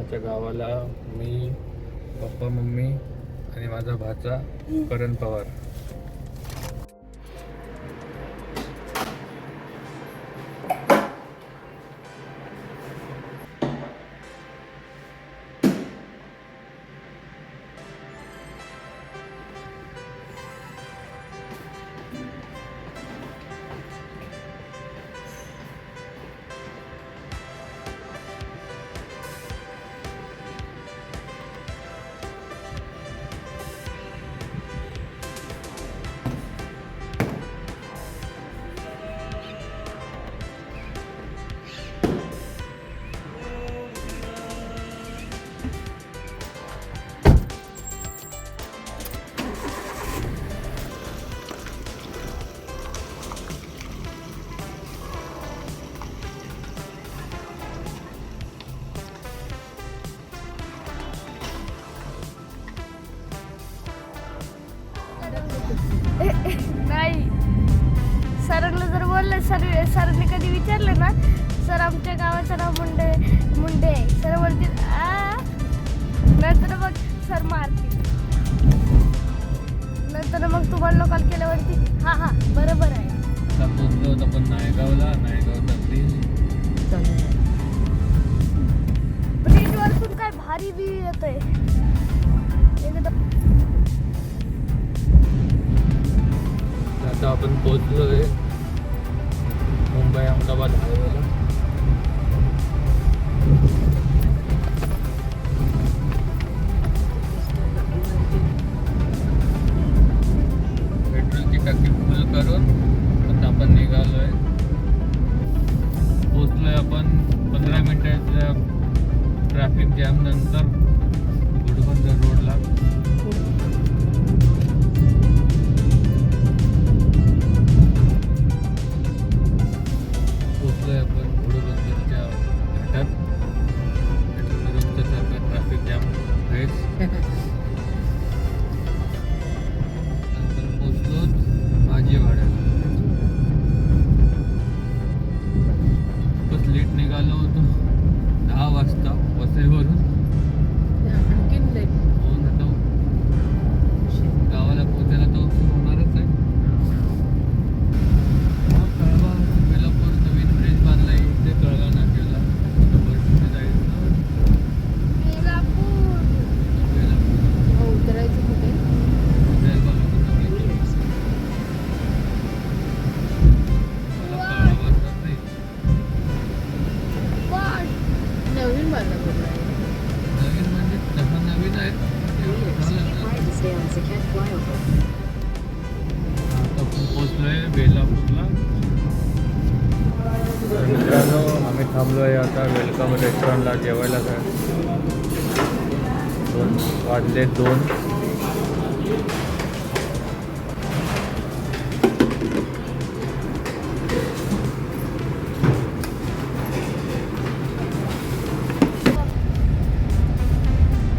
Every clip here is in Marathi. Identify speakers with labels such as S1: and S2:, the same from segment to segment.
S1: आमच्या गावाला मी, पप्पा, मम्मी आणि माझा भाचा करण पवार.
S2: नाही, सरांना जर बोललं, सरांनी कधी विचारलं ना, सर आमच्या गावाचं नाव मुंडे आहे, सर बोलतील नंतर मग सर मारतील. नंतर मग तुम्हाला कॉल केल्यावरती हा बरोबर आहे.
S1: पोचलो होतो पण नायगावला
S2: ब्रिजवरतून काय भारी बी येत आहे.
S1: आता आपण पोचलोय मुंबई अहमदाबाद हायवेला. पेट्रोलची टाकी फुल करून आता आपण निघालोय. पोचलोय आपण 15 मिनिटाच्या ट्रॅफिक जॅम नंतर घोडबंदर रोडला. पोचलोय आपण घोडबंदरच्या घाटात. रोजच्यासारखं ट्रॅफिक जॅम आहेच. नंतर पोचलो भाजीवाड्याला. खूपच लेट निघालो होतो, 10 वाजता वसईवरून. गावाला पोहोचायला तो होणारच आहे. बेलापूर नवीन ब्रिज बांधलाय इथे कळवा नाक्याला. बसने जायचं
S3: उतरायचं कुठे?
S1: मला कळवा नाही.
S3: नवीन बांधला बोलला
S1: नवीन म्हणजे तसा नवीन आहे. आता आपण पोचलोय बेलापूरला. तर मित्रांनो, आम्ही थांबलोय आता वेलकम रेस्टॉरंटला जेवायला. 2 वाजले.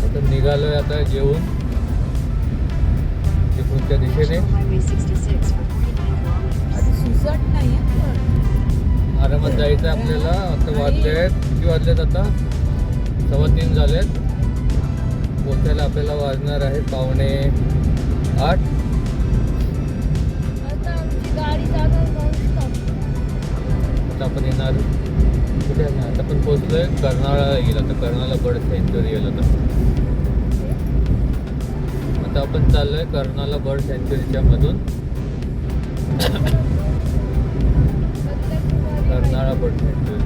S1: आता निघालोय आता जेवून चिपळूणच्या दिशेने. आरामात जायचं आहे आपल्याला. आता वाजले आहेत, किती वाजलेत आता? 3:15 झालेत. पोचायला आपल्याला वाजणार आहे 7:45. आता आपण येणार कुठे आहे? आता आपण पोचलोय कर्नाळा येईल. आता कर्नाळा बर्ड सँच्युरी येईल. आता आपण चाललोय कर्नाळा बर्ड सँच्युरीच्या मधून. कर्नाळा बर्ड सँच्युरी.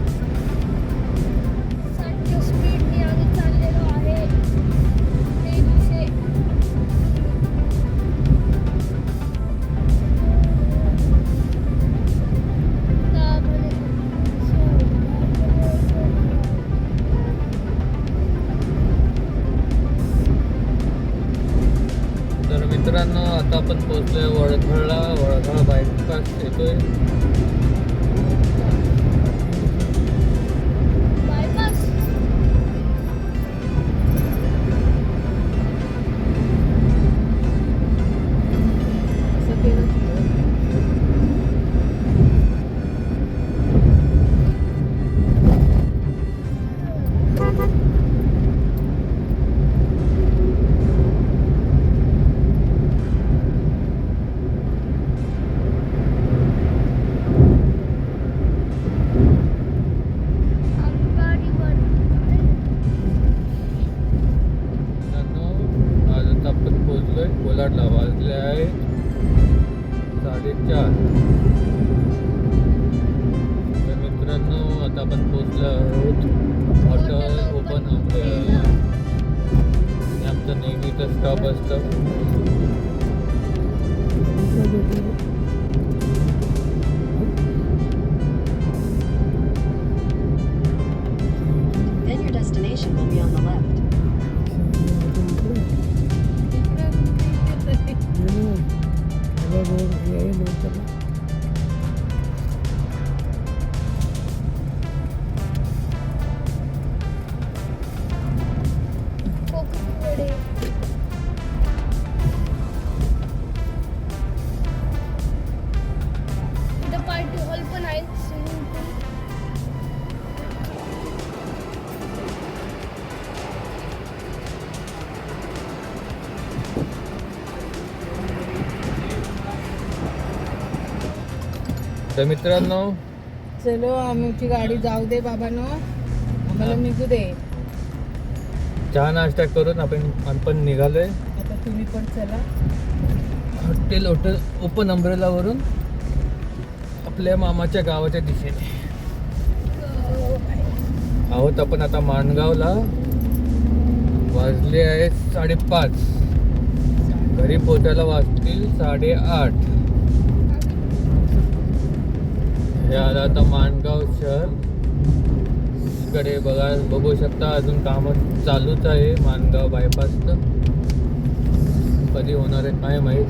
S1: तर मित्रांनो, आता आपण पोहोचलोय वडघळला. वडघळ बायपास येतोय. मित्रांनो आता आपण पोहोचलो आहोत हॉटेल ओपन अम्ब्रेला. हे आमचं नेहमीचं स्टॉप असतं.
S4: Then your destination will be on the left.
S2: कोकणकडे इथं पार्टी हॉल पण आहे, स्विमिंग पूल.
S1: तर मित्रांनो
S3: चलो आमची गाडी जाऊ दे बाबांनो, आम्हाला निघू दे.
S1: चहा नाश्ता करून आपण निघालोय
S3: आता तुम्ही पण चला.
S1: हॉटेल ओपन अम्ब्रेलावरून आपल्या मामाच्या गावाच्या दिशेने आहोत आपण आता माणगावला. वाजले आहेत 5:30. घरी पोहोचायला वाजतील 8:30. हे आलं आता माणगाव शहर. इकडे बघू शकता अजून काम चालूच आहे माणगाव बायपासचं. कधी होणार आहे काय माहीत.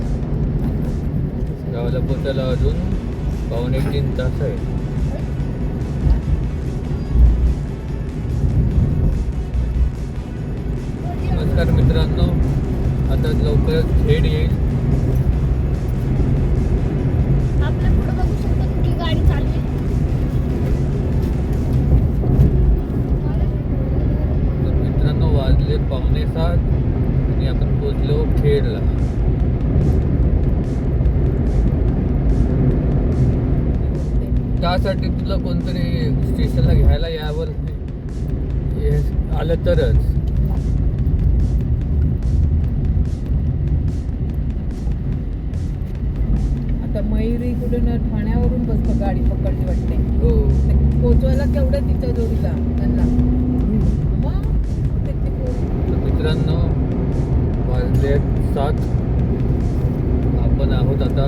S1: गावाला पोचायला अजून 2.5-3 तास आहे. नमस्कार मित्रांनो, आता लवकरच खेड येईल.
S2: आपल्या पुढे बघू शकता कुठली गाडी चालली.
S1: तर मित्रांनो वाजले 6:45 आणि आपण पोचलो खेडला. त्यासाठी तुला कोणतरी स्टेशनला घ्यायला यावं आलं तरच.
S3: आता मयुरी कुठून ठाण्यावरून बसतो गाडी पकडली वाटते.
S1: हो
S3: पोचवायला केवढं तिच्या जोडीला त्यांना. मग किती पोच-
S1: तर मित्रांनो वाजले 7. आपण आहोत आता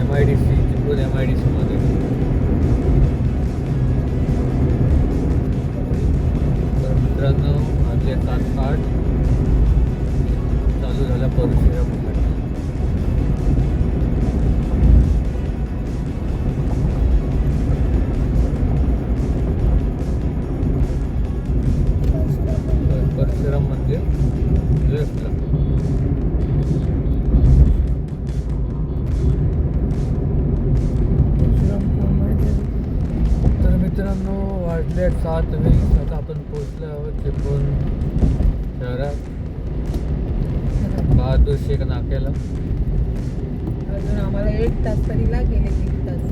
S1: MIDC चिपळूण MIDC मध्ये. तर मित्रांनो वाजले 7:08. चालू झाला परशुराम घाट. परशुराम मंदिर लेफ्टला. तर मित्रांनो वाजले 7:20. आता आपण पोहोचलो आहोत चिपळूण शहरात बहादूर शेख नाक्याला.
S3: अजून आम्हाला 1 तास तरी लागेल. 1 तास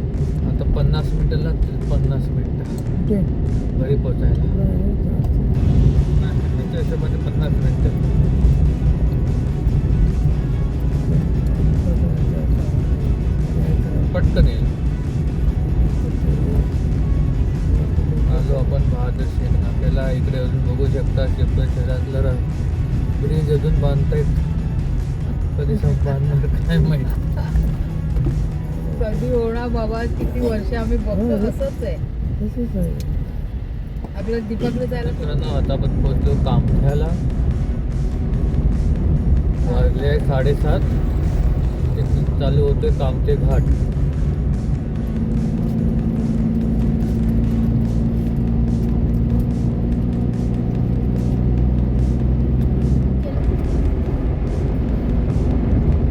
S1: आता 50 मिनिटं लागतील. 50 मिनिटं घरी पोचायला. नाही हिशोबाने 50 मिनिटं. पटकन येईल. आलो आपण बहादूर शेख नाक्याला. इकडे अजून बघू शकता चिपळूण शहरातलं ब्रिज अजून बांधतायत. कधी बांधणार काय माहिती.
S3: कधी होणार बाबा. किती वर्ष आम्ही बघतो. तसंच आहे. आपल्याला दीपकला जायला
S1: मित्रांनो आता आपण पोहोचलो कामठ्याला. वाजले 7:30. तिथून चालू होतोय कामथे घाट.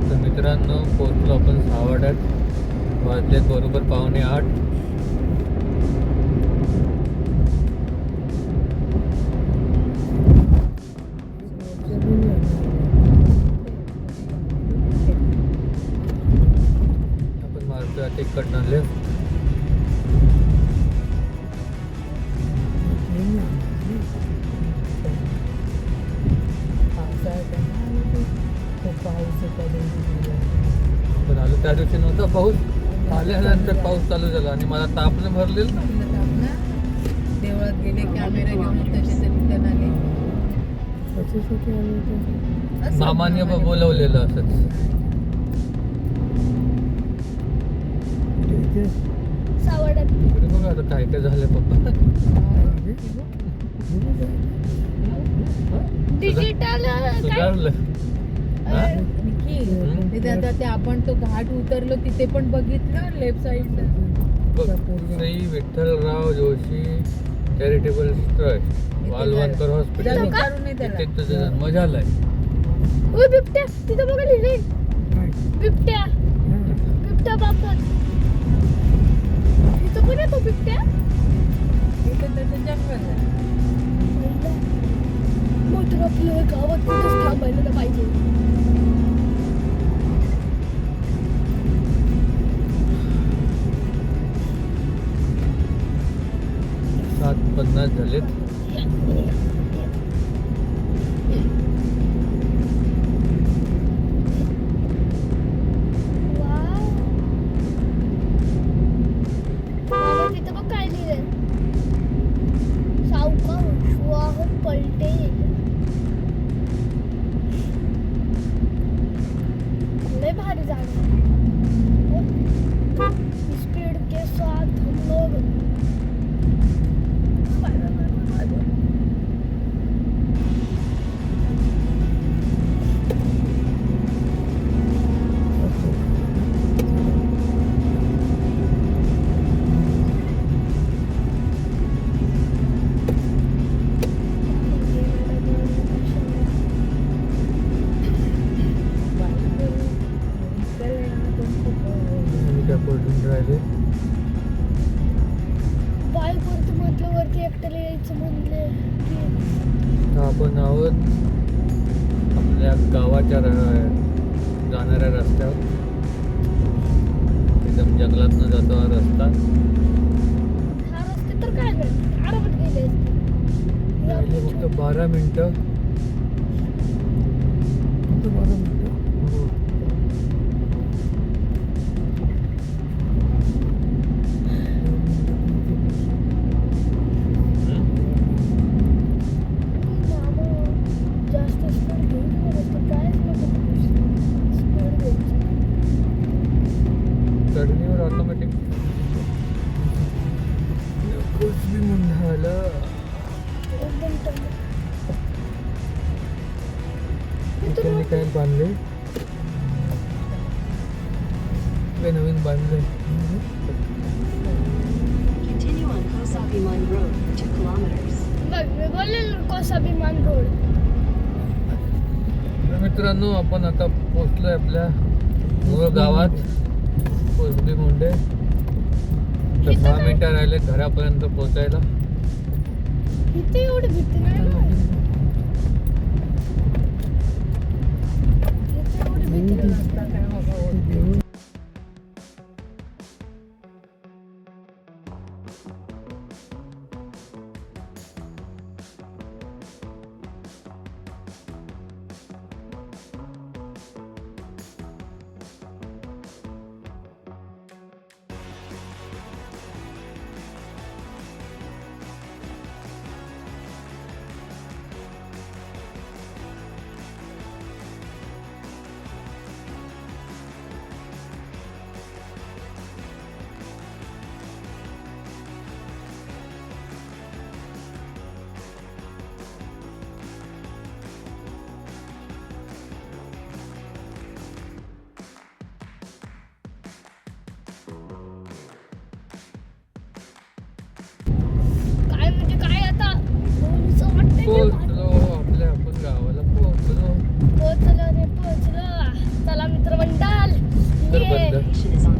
S1: तर मित्रांनो पोहोचलो आपण 6:15. वाजले बरोबर 7:45. आपण मारतोय आता इकडनं लेफ्ट.
S3: पाऊस
S1: पण आलो त्या दिवशी नव्हता पाऊस. आल्यानंतर पाऊस चालू झाला आणि मला तापनं भरलेलं ना.
S3: देवळात गेले कॅमेरा घेऊन तसे तरी रिटर्न आले. असं
S1: मामाने बोलवलेलं असंच.
S2: सावड्यात
S1: इकडे बघा आता काय काय झालं पप्पा.
S2: डिजिटल काय
S1: सुधारलं. हा?
S3: निखिल, तिथे आता ते आपण तो घाट उतरलो तिथे पण बघितलं लेफ्ट साईड
S1: बघ, Shri Vitthalrao Joshi charitable trust Walwankar hospital
S3: विचारू नाही त्याला.
S1: तिथे तुझा जन्म झालाय.
S2: ओय बिबट्या तिथं बघा लिहिले बिबट्या बिबट्या बापत तिथं पण येतो बिबट्या
S3: तिथे त्याचं जंगल आहे.
S2: मग तर आपलं गावात कुठंच थांबायला नाही पाहिजे.
S1: 7:50 झालेत.
S2: बाबा तिथं बघ काय लिहिलंय सावकार विश्वास पलटेल. लय भारी जागा स्पीड के साथ हम लोग
S1: आणि काय पलटून राहिले.
S2: बाईक वरती म्हटलं वरती एकट्याला यायचं म्हणले की
S1: आता आपण आहोत आपल्या गावाच्या जाणाऱ्या रस्त्यावर. एकदम जंगलातनं जातो हा रस्ता.
S2: हा रस्ते तर काय नाही आरामात गेले असते.
S1: राहिले फक्त 12 मिनिटं. फक्त 12 मिनिटं. हो.
S2: जास्त स्पीड घेऊन रस्ते कायच नको स्पीड घ्यायची.
S1: चढणीवर ऑटोमॅटिक कुछ भी म्हणाला.
S2: एकदम टम.
S1: त्यांनी काय बांधले काय नवीन बांधले.
S4: Continue on Kosabiman Road for 2 kilometers.
S2: बघ मी बोलले कोसाभिमान रोड.
S1: तर मित्रांनो आपण आता पोहोचलोय आपल्या मूळ गावात कोसबी मुंडे. 10 मिनिटं राहिले घरापर्यंत पोहोचायला.
S2: इथे एवढी भीती नाही ना. इथे एवढी भीती नाही.
S3: रस्ता काय बाबा ओळखते.
S2: काय म्हणजे काय आता बोलूचं वाटतंय ते मला.
S1: पोहोचलो आपल्या आपण गावाला पोहोचलो.
S2: पोहोचलो रे पोहोचलो. चला मित्रमंडळ
S1: तर
S2: ये.
S1: बंद.
S4: Station is on